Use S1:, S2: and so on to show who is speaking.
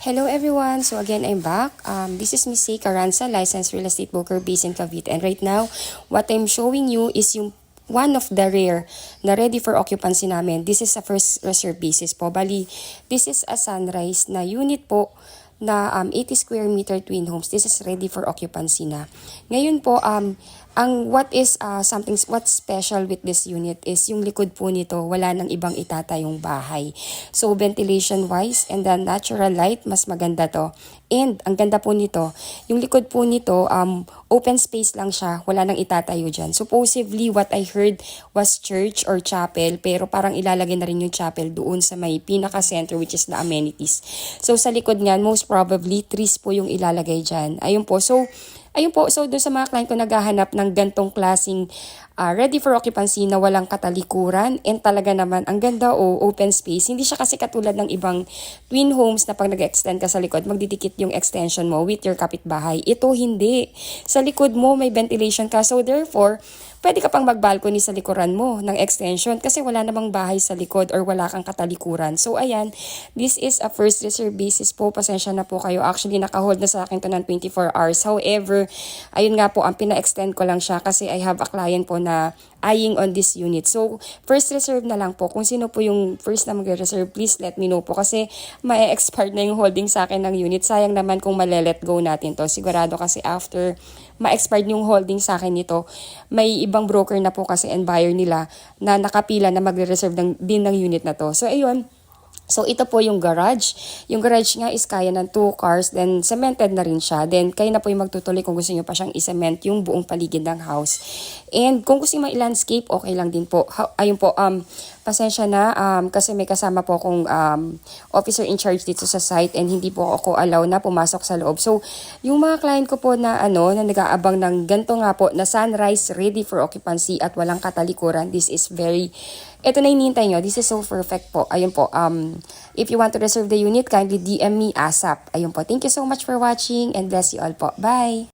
S1: Hello everyone! So again, I'm back. This is Miss C. Caranza, licensed real estate broker based in Cavite. And right now, what I'm showing you is yung one of the rare na ready for occupancy namin. This is a first reserve basis po. Bali, this is a Sunrise na unit po na 80 square meter twin homes. This is ready for occupancy na. Ngayon po, what's special with this unit is yung likod po nito, wala nang ibang itatayong bahay. So ventilation wise and the natural light, mas maganda to. And ang ganda po nito, yung likod po nito, open space lang siya, wala nang itatayo dyan. Supposedly, what I heard was church or chapel, pero parang ilalagay na rin yung chapel doon sa may pinaka-center, which is the amenities. So sa likod nga, most probably, trees po yung ilalagay dyan. Ayun po, so doon sa mga client ko naghahanap ng gantong klaseng ready for occupancy na walang katalikuran and talaga naman ang ganda open space. Hindi siya kasi katulad ng ibang twin homes na pag nag-extend ka sa likod, magdidikit yung extension mo with your kapitbahay. Ito hindi. Sa likod mo may ventilation ka. So therefore, pwede ka pang mag-balcony sa likuran mo ng extension kasi wala namang bahay sa likod or wala kang katalikuran. So ayan, this is a first reserve basis po. Pasensya na po kayo. Actually, naka-hold na sa akin to ng 24 hours. However, ayun nga po, ang pina-extend ko lang siya kasi I have a client po na eyeing on this unit. So, first reserve na lang po. Kung sino po yung first na mag-reserve, please let me know po kasi ma-expire na yung holding sa akin ng unit. Sayang naman kung male-let go natin to. Sigurado kasi after ma-expired yung holding sa akin nito, may ibang broker na po kasi and buyer nila na nakapila na magre-reserve din ng unit na to. So, ayun. So, ito po yung garage. Yung garage nga is kaya ng 2 cars. Then, cemented na rin siya. Then, kayo na po yung magtutuloy kung gusto nyo pa siyang i-cement yung buong paligid ng house. And, kung gusto nyo i-landscape, okay lang din po. Ayun po, pasensya na kasi may kasama po akong officer in charge dito sa site and hindi po ako allow na pumasok sa loob. So, yung mga client ko po na na nag-aabang ng ganito nga po na Sunrise ready for occupancy at walang katalikuran, this is very, ito na hinihintay nyo. This is so perfect po. Ayun po, if you want to reserve the unit, kindly DM me ASAP. Ayun po, thank you so much for watching and bless you all po. Bye!